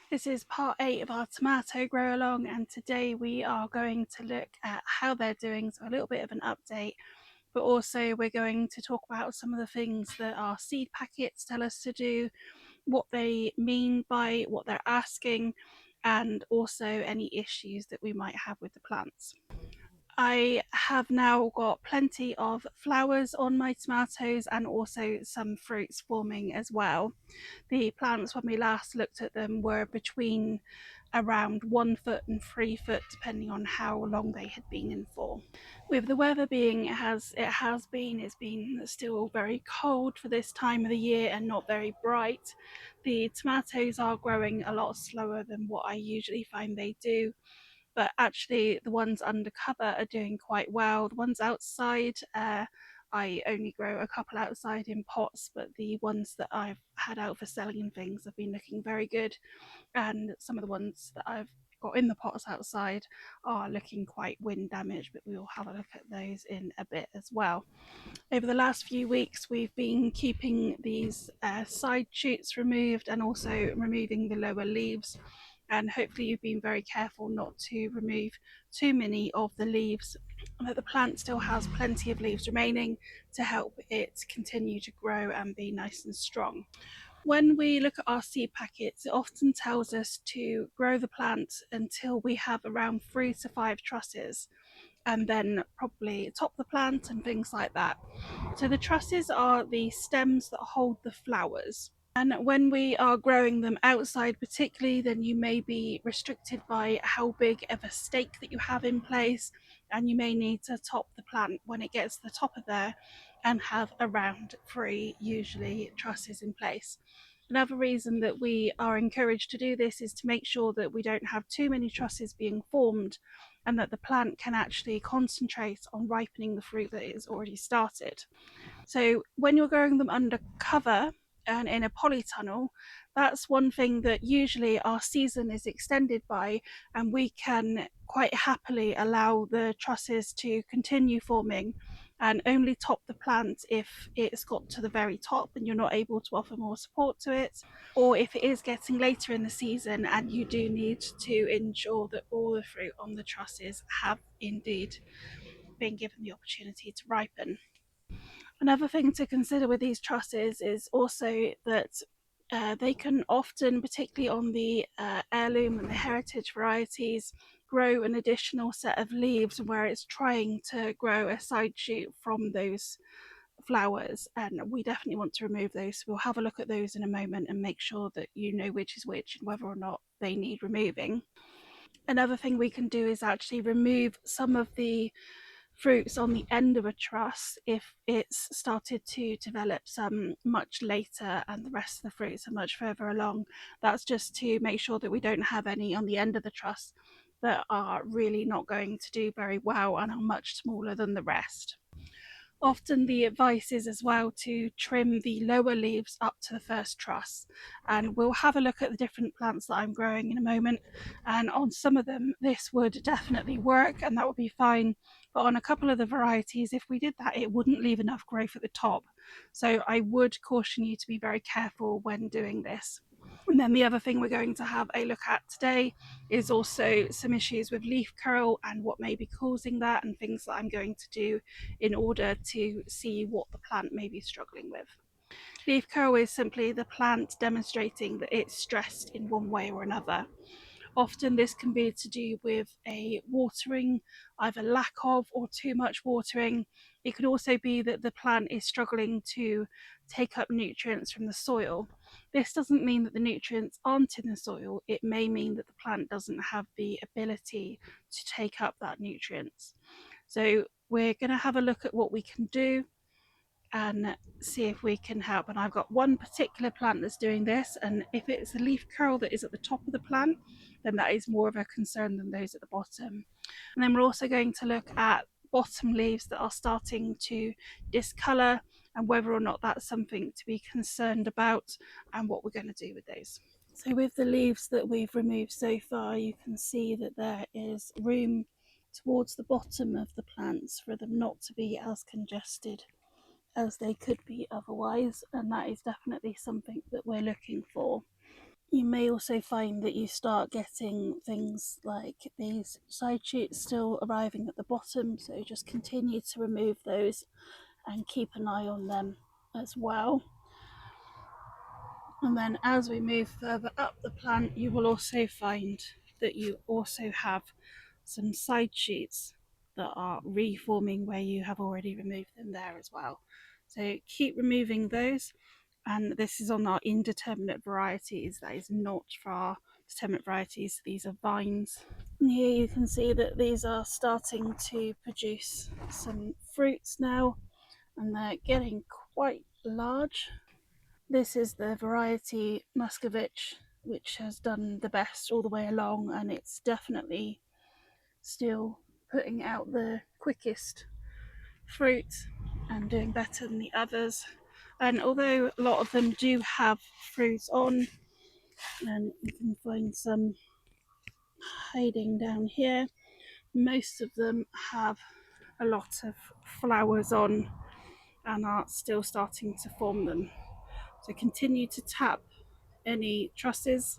This is part 8 of our tomato grow along, and today we are going to look at how they're doing, so a little bit of an update, but also we're going to talk about some of the things that our seed packets tell us to do, what they mean by what they're asking, and also any issues that we might have with the plants. I have now got plenty of flowers on my tomatoes and also some fruits forming as well. The plants, when we last looked at them, were between around 1 foot and 3 foot, depending on how long they had been in for. With the weather being it's been still very cold for this time of the year and not very bright. The tomatoes are growing a lot slower than what I usually find they do, but actually the ones under cover are doing quite well. The ones outside, I only grow a couple outside in pots, but the ones that I've had out for selling and things have been looking very good, and some of the ones that I've got in the pots outside are looking quite wind damaged, but we will have a look at those in a bit as well. Over the last few weeks, we've been keeping these side shoots removed and also removing the lower leaves, and hopefully you've been very careful not to remove too many of the leaves, and that the plant still has plenty of leaves remaining to help it continue to grow and be nice and strong. When we look at our seed packets, it often tells us to grow the plant until we have around 3 to 5 trusses, and then probably top the plant and things like that. So the trusses are the stems that hold the flowers. And when we are growing them outside, particularly, then you may be restricted by how big of a stake that you have in place, and you may need to top the plant when it gets to the top of there and have around 3, usually, trusses in place. Another reason that we are encouraged to do this is to make sure that we don't have too many trusses being formed and that the plant can actually concentrate on ripening the fruit that is already started. So when you're growing them under cover and in a polytunnel, that's one thing that usually our season is extended by, and we can quite happily allow the trusses to continue forming and only top the plant if it's got to the very top and you're not able to offer more support to it, or if it is getting later in the season and you do need to ensure that all the fruit on the trusses have indeed been given the opportunity to ripen. Another thing to consider with these trusses is also that they can often, particularly on the heirloom and the heritage varieties, grow an additional set of leaves where it's trying to grow a side shoot from those flowers, and we definitely want to remove those. We'll have a look at those in a moment and make sure that you know which is which and whether or not they need removing. Another thing we can do is actually remove some of the fruits on the end of a truss if it's started to develop some much later and the rest of the fruits are much further along. That's just to make sure that we don't have any on the end of the truss that are really not going to do very well and are much smaller than the rest. Often the advice is as well to trim the lower leaves up to the first truss, and we'll have a look at the different plants that I'm growing in a moment, and on some of them this would definitely work and that would be fine, but on a couple of the varieties, if we did that, it wouldn't leave enough growth at the top, so I would caution you to be very careful when doing this. And then the other thing we're going to have a look at today is also some issues with leaf curl and what may be causing that, and things that I'm going to do in order to see what the plant may be struggling with. Leaf curl is simply the plant demonstrating that it's stressed in one way or another. Often this can be to do with a watering, either lack of or too much watering. It could also be that the plant is struggling to take up nutrients from the soil. This doesn't mean that the nutrients aren't in the soil, it may mean that the plant doesn't have the ability to take up that nutrients. So we're going to have a look at what we can do and see if we can help. And I've got one particular plant that's doing this, and if it's the leaf curl that is at the top of the plant, then that is more of a concern than those at the bottom. And then we're also going to look at bottom leaves that are starting to discolour and whether or not that's something to be concerned about and what we're going to do with those. So with the leaves that we've removed so far, you can see that there is room towards the bottom of the plants for them not to be as congested as they could be otherwise, and that is definitely something that we're looking for. You may also find that you start getting things like these side shoots still arriving at the bottom, so just continue to remove those and keep an eye on them as well. And then as we move further up the plant, you will also find that you also have some side shoots that are reforming where you have already removed them there as well. So keep removing those. And this is on our indeterminate varieties, that is not for our determinate varieties. These are vines. And here you can see that these are starting to produce some fruits now, and they're getting quite large. This is the variety Muscovich, which has done the best all the way along, and it's definitely still putting out the quickest fruit and doing better than the others. And although a lot of them do have fruit on, and you can find some hiding down here, most of them have a lot of flowers on and are still starting to form them. So continue to tap any trusses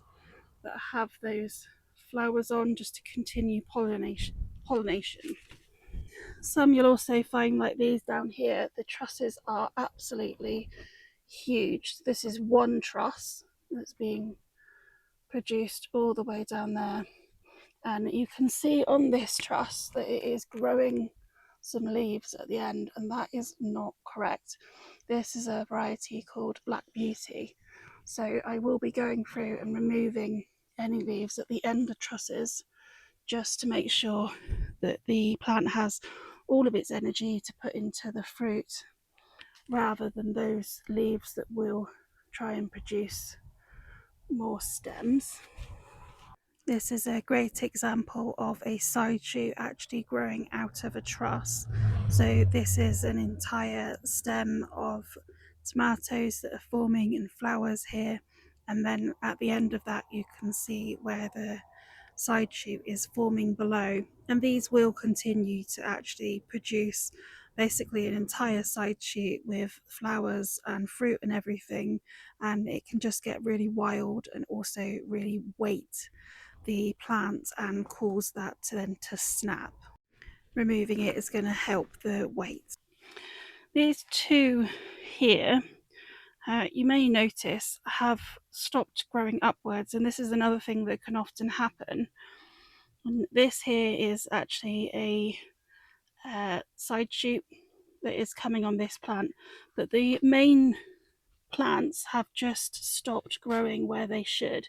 that have those flowers on just to continue pollination. Some you'll also find like these down here, the trusses are absolutely huge. This is one truss that's being produced all the way down there, and you can see on this truss that it is growing some leaves at the end, and that is not correct. This is a variety called Black Beauty, so I will be going through and removing any leaves at the end of trusses just to make sure that the plant has all of its energy to put into the fruit, rather than those leaves that will try and produce more stems. This is a great example of a side shoot actually growing out of a truss. So this is an entire stem of tomatoes that are forming in flowers here, and then at the end of that you can see where the side shoot is forming below, and these will continue to actually produce basically an entire side shoot with flowers and fruit and everything, and it can just get really wild and also really weight the plant and cause that to then to snap. Removing it is going to help the weight. These two here, you may notice, have stopped growing upwards, and this is another thing that can often happen. And this here is actually a side shoot that is coming on this plant, but the main plants have just stopped growing where they should,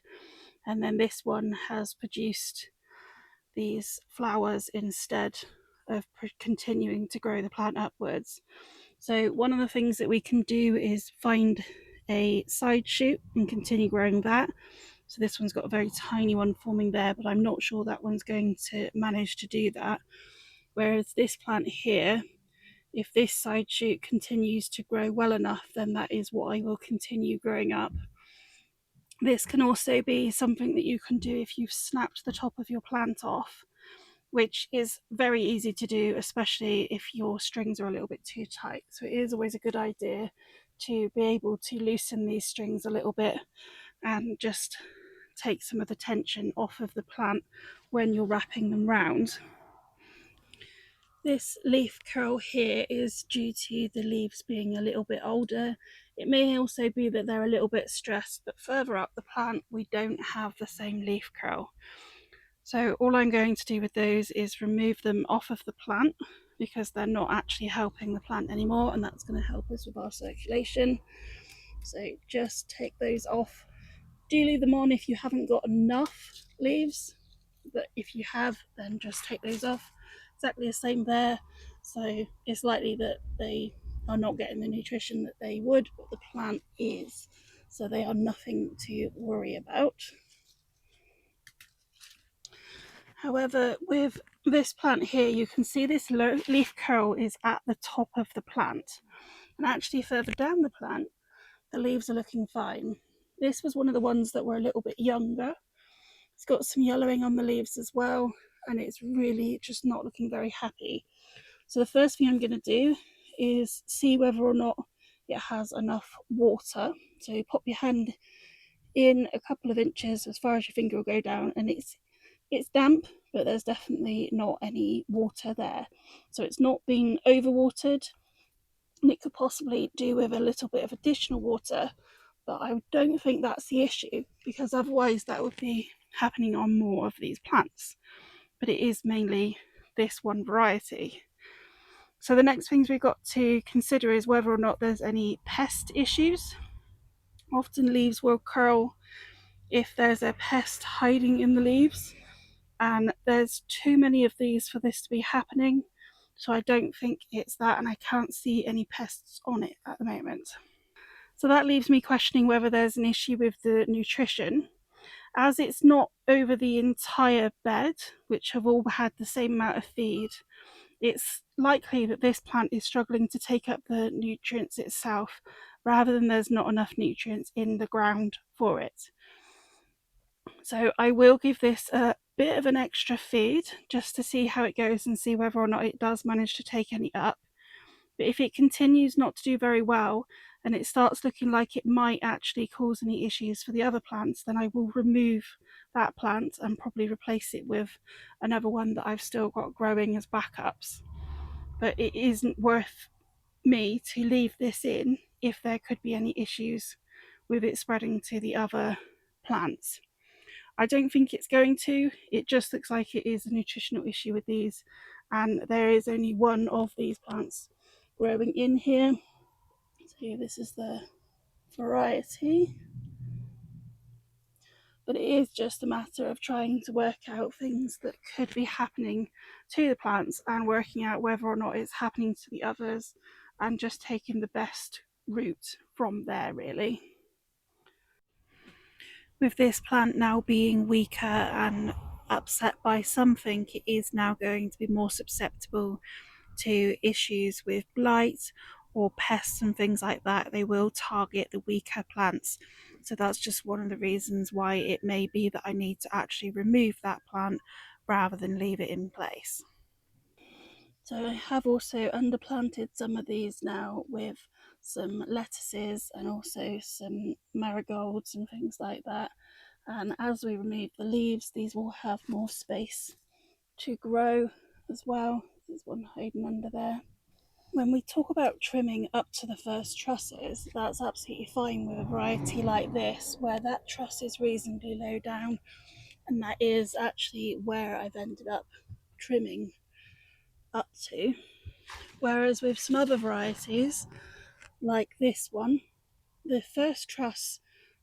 and then this one has produced these flowers instead of continuing to grow the plant upwards. So one of the things that we can do is find a side shoot and continue growing that. So this one's got a very tiny one forming there, but I'm not sure that one's going to manage to do that. Whereas this plant here, if this side shoot continues to grow well enough, then that is what I will continue growing up. This can also be something that you can do if you've snapped the top of your plant off, which is very easy to do, especially if your strings are a little bit too tight. So it is always a good idea to be able to loosen these strings a little bit and just take some of the tension off of the plant when you're wrapping them round. This leaf curl here is due to the leaves being a little bit older. It may also be that they're a little bit stressed, but further up the plant we don't have the same leaf curl. So all I'm going to do with those is remove them off of the plant, because they're not actually helping the plant anymore, and that's going to help us with our circulation. So just take those off. Do leave them on if you haven't got enough leaves, but if you have, then just take those off. Exactly the same there. So it's likely that they are not getting the nutrition that they would, but the plant is. So they are nothing to worry about. However, with this plant here, you can see this leaf curl is at the top of the plant. And actually further down the plant, the leaves are looking fine. This was one of the ones that were a little bit younger. It's got some yellowing on the leaves as well, and it's really just not looking very happy. So the first thing I'm going to do is see whether or not it has enough water. So you pop your hand in a couple of inches as far as your finger will go down, and it's damp, but there's definitely not any water there. So it's not being overwatered, and it could possibly do with a little bit of additional water, but I don't think that's the issue, because otherwise that would be happening on more of these plants. But it is mainly this one variety. So the next things we've got to consider is whether or not there's any pest issues. Often leaves will curl if there's a pest hiding in the leaves, and there's too many of these for this to be happening. So I don't think it's that, and I can't see any pests on it at the moment. So that leaves me questioning whether there's an issue with the nutrition. As it's not over the entire bed, which have all had the same amount of feed, it's likely that this plant is struggling to take up the nutrients itself, rather than there's not enough nutrients in the ground for it. So I will give this a bit of an extra feed just to see how it goes and see whether or not it does manage to take any up. But if it continues not to do very well and it starts looking like it might actually cause any issues for the other plants, then I will remove that plant and probably replace it with another one that I've still got growing as backups. But it isn't worth me to leave this in if there could be any issues with it spreading to the other plants. I don't think it's going to. It just looks like it is a nutritional issue with these, and there is only one of these plants growing in here. So this is the variety, but it is just a matter of trying to work out things that could be happening to the plants and working out whether or not it's happening to the others, and just taking the best route from there, really. With this plant now being weaker and upset by something, it is now going to be more susceptible to issues with blight or pests and things like that. They will target the weaker plants. So that's just one of the reasons why it may be that I need to actually remove that plant rather than leave it in place. So I have also underplanted some of these now with some lettuces and also some marigolds and things like that. And as we remove the leaves, these will have more space to grow as well. There's one hiding under there. When we talk about trimming up to the first trusses, that's absolutely fine with a variety like this, where that truss is reasonably low down, and that is actually where I've ended up trimming up to. Whereas with some other varieties, like this one, the first truss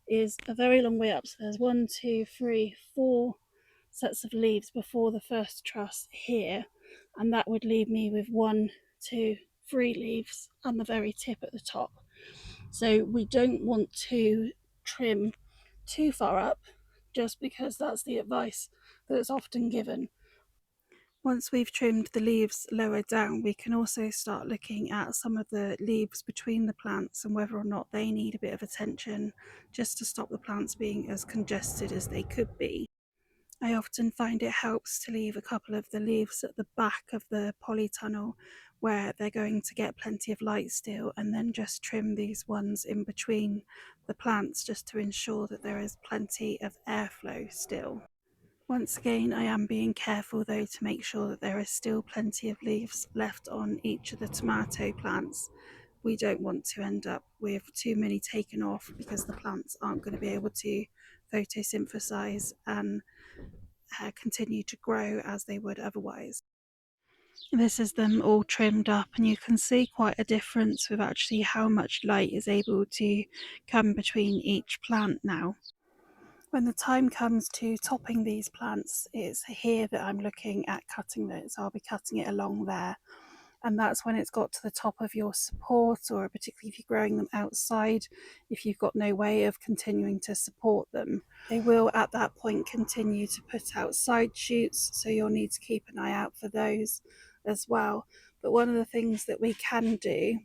is a very long way up. So there's 1, 2, 3, 4 sets of leaves before the first truss here, and that would leave me with 1, 2, 3 leaves and the very tip at the top. So we don't want to trim too far up, just because that's the advice that's often given. Once we've trimmed the leaves lower down, we can also start looking at some of the leaves between the plants and whether or not they need a bit of attention, just to stop the plants being as congested as they could be. I often find it helps to leave a couple of the leaves at the back of the polytunnel where they're going to get plenty of light still, and then just trim these ones in between the plants just to ensure that there is plenty of airflow still. Once again, I am being careful though to make sure that there is still plenty of leaves left on each of the tomato plants. We don't want to end up with too many taken off, because the plants aren't going to be able to photosynthesize and continue to grow as they would otherwise. This is them all trimmed up, and you can see quite a difference with actually how much light is able to come between each plant now. When the time comes to topping these plants, it's here that I'm looking at cutting it. So I'll be cutting it along there, and that's when it's got to the top of your support, or particularly if you're growing them outside, if you've got no way of continuing to support them. They will at that point continue to put out side shoots, so you'll need to keep an eye out for those as well. But one of the things that we can do,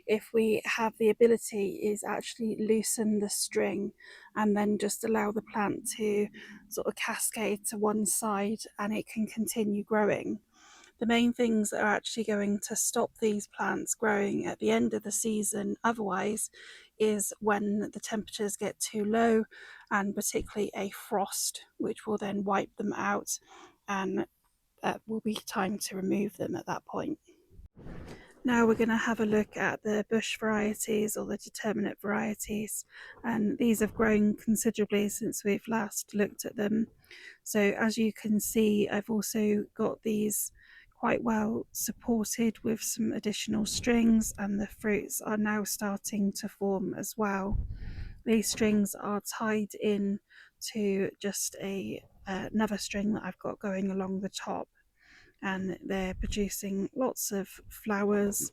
if we have the ability, is actually loosen the string and then just allow the plant to sort of cascade to one side, and it can continue growing. The main things that are actually going to stop these plants growing at the end of the season otherwise is when the temperatures get too low, and particularly a frost, which will then wipe them out, and that will be time to remove them at that point. Now we're going to have a look at the bush varieties, or the determinate varieties, and these have grown considerably since we've last looked at them. So as you can see, I've also got these quite well supported with some additional strings, and the fruits are now starting to form as well. These strings are tied in to just another string that I've got going along the top, and they're producing lots of flowers,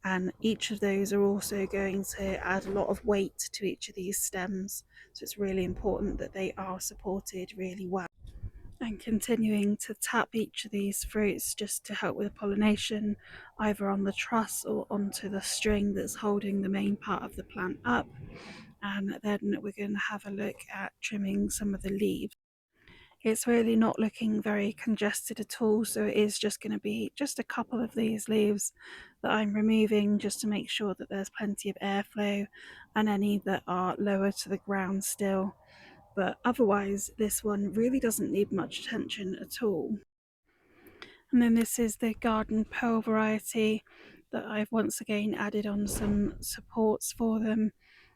and each of those are also going to add a lot of weight to each of these stems, so it's really important that they are supported really well. And continuing to tap each of these fruits just to help with pollination, either on the truss or onto the string that's holding the main part of the plant up. And then we're going to have a look at trimming some of the leaves. It's really not looking very congested at all, so it is just going to be just a couple of these leaves that I'm removing, just to make sure that there's plenty of airflow, and any that are lower to the ground still. But otherwise, this one really doesn't need much attention at all. And then this is the garden pearl variety that I've once again added on some supports for them.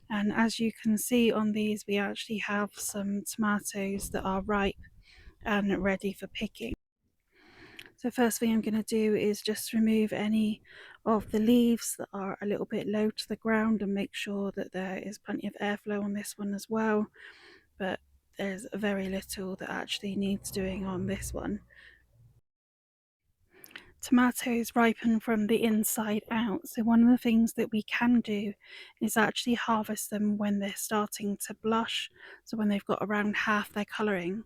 And as you can see on these, we actually have some tomatoes that are ripe and ready for picking. So first thing I'm going to do is just remove any of the leaves that are a little bit low to the ground, and make sure that there is plenty of airflow on this one as well. But there's very little that actually needs doing on this one. Tomatoes ripen from the inside out, so one of the things that we can do is actually harvest them when they're starting to blush, so when they've got around half their colouring.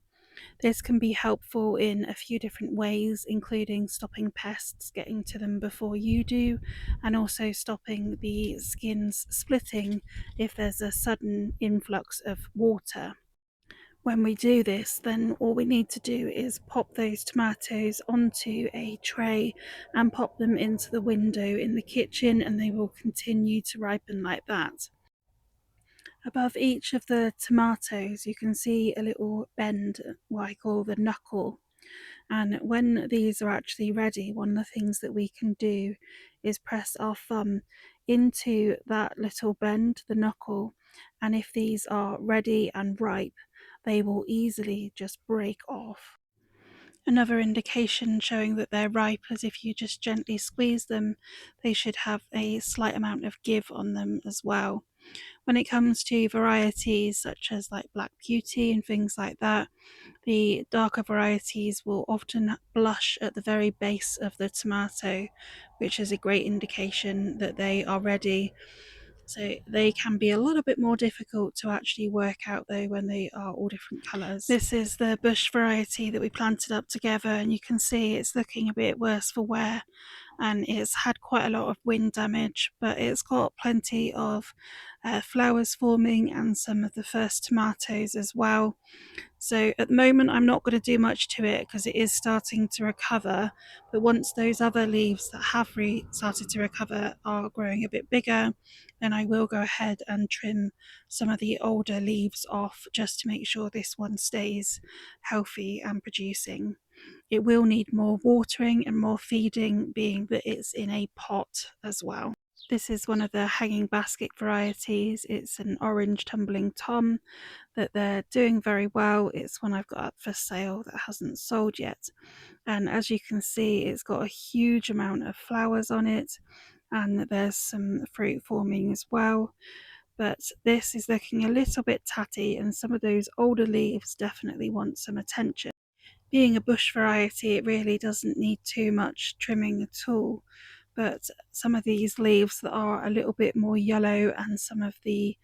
This can be helpful in a few different ways, including stopping pests getting to them before you do, and also stopping the skins splitting if there's a sudden influx of water. When we do this, then all we need to do is pop those tomatoes onto a tray and pop them into the window in the kitchen, and they will continue to ripen like that. Above each of the tomatoes, you can see a little bend, what I call the knuckle. And when these are actually ready, one of the things that we can do is press our thumb into that little bend, the knuckle, and if these are ready and ripe, they will easily just break off. Another indication showing that they're ripe is if you just gently squeeze them, they should have a slight amount of give on them as well. When it comes to varieties such as like Black Beauty and things like that, the darker varieties will often blush at the very base of the tomato, which is a great indication that they are ready. So they can be a little bit more difficult to actually work out though when they are all different colours. This is the bush variety that we planted up together, and you can see it's looking a bit worse for wear, and it's had quite a lot of wind damage, but it's got plenty of flowers forming and some of the first tomatoes as well. So at the moment I'm not going to do much to it because it is starting to recover, but once those other leaves that have started to recover are growing a bit bigger, then I will go ahead and trim some of the older leaves off, just to make sure this one stays healthy and producing. It will need more watering and more feeding, being that it's in a pot as well. This is one of the hanging basket varieties. It's an orange tumbling tom that they're doing very well. It's one I've got up for sale that hasn't sold yet. And as you can see, it's got a huge amount of flowers on it, and there's some fruit forming as well. But this is looking a little bit tatty, and some of those older leaves definitely want some attention. Being a bush variety, it really doesn't need too much trimming at all, but some of these leaves that are a little bit more yellow, and some of the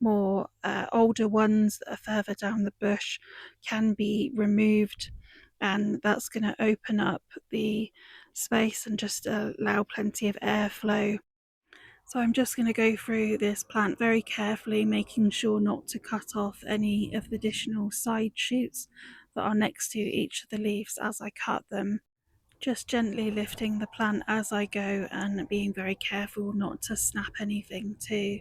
more older ones that are further down the bush, can be removed, and that's going to open up the space and just allow plenty of airflow. So I'm just going to go through this plant very carefully, making sure not to cut off any of the additional side shoots that are next to each of the leaves as I cut them. Just gently lifting the plant as I go and being very careful not to snap anything too.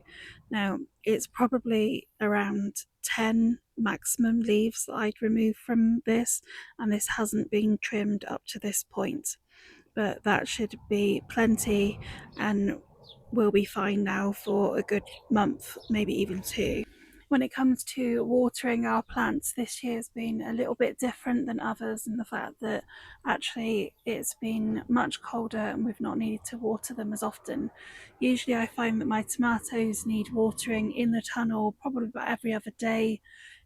Now, it's probably around 10 maximum leaves that I'd remove from this, and this hasn't been trimmed up to this point. But that should be plenty and will be fine now for a good month, maybe even two. When it comes to watering our plants, this year's been a little bit different than others in the fact that actually it's been much colder and we've not needed to water them as often. Usually I find that my tomatoes need watering in the tunnel probably about every other day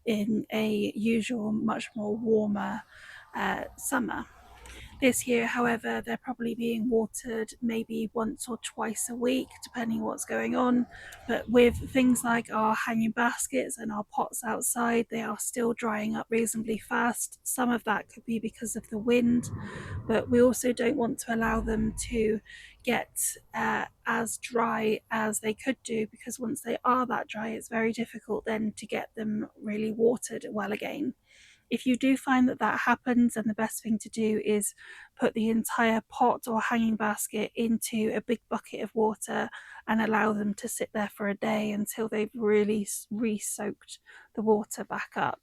in a usual much more warmer summer. This year, however, they're probably being watered maybe once or twice a week, depending what's going on. But with things like our hanging baskets and our pots outside, they are still drying up reasonably fast. Some of that could be because of the wind, but we also don't want to allow them to get as dry as they could do, because once they are that dry, it's very difficult then to get them really watered well again. If you do find that that happens, then the best thing to do is put the entire pot or hanging basket into a big bucket of water and allow them to sit there for a day until they've really re-soaked the water back up.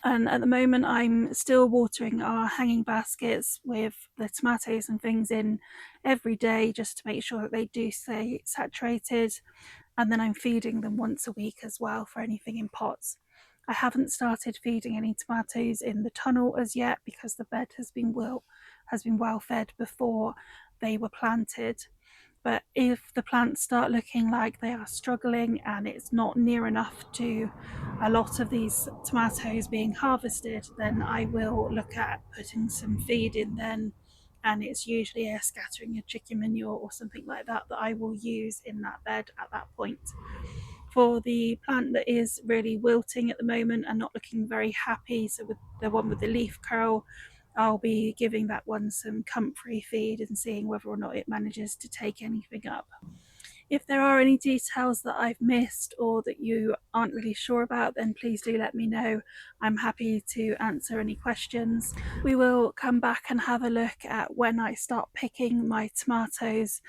And at the moment, I'm still watering our hanging baskets with the tomatoes and things in every day just to make sure that they do stay saturated. And then I'm feeding them once a week as well for anything in pots. I haven't started feeding any tomatoes in the tunnel as yet because the bed has been well fed before they were planted. But if the plants start looking like they are struggling and it's not near enough to a lot of these tomatoes being harvested, then I will look at putting some feed in then. And it's usually a scattering of chicken manure or something like that that I will use in that bed at that point. For the plant that is really wilting at the moment and not looking very happy, so with the one with the leaf curl, I'll be giving that one some comfrey feed and seeing whether or not it manages to take anything up. If there are any details that I've missed or that you aren't really sure about, then please do let me know. I'm happy to answer any questions. We will come back and have a look at when I start picking my tomatoes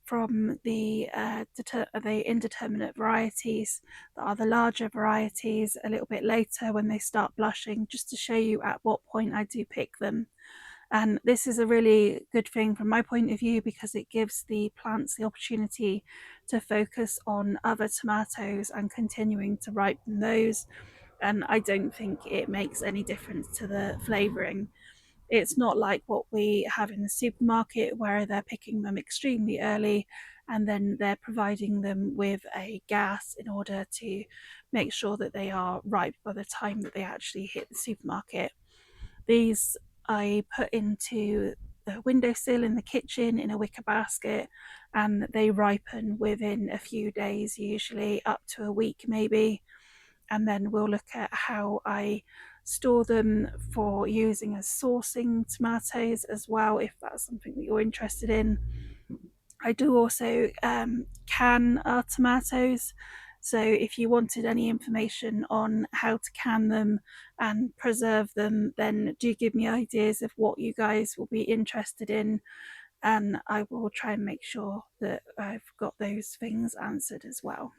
from the indeterminate varieties that are the larger varieties a little bit later when they start blushing, just to show you at what point I do pick them. And this is a really good thing from my point of view because it gives the plants the opportunity to focus on other tomatoes and continuing to ripen those. And I don't think it makes any difference to the flavouring. It's not like what we have in the supermarket where they're picking them extremely early and then they're providing them with a gas in order to make sure that they are ripe by the time that they actually hit the supermarket. These I put into the windowsill in the kitchen in a wicker basket, and they ripen within a few days, usually up to a week maybe. And then we'll look at how I store them for using as sourcing tomatoes as well, if that's something that you're interested in. I do also can our tomatoes. So if you wanted any information on how to can them and preserve them, then do give me ideas of what you guys will be interested in. And I will try and make sure that I've got those things answered as well.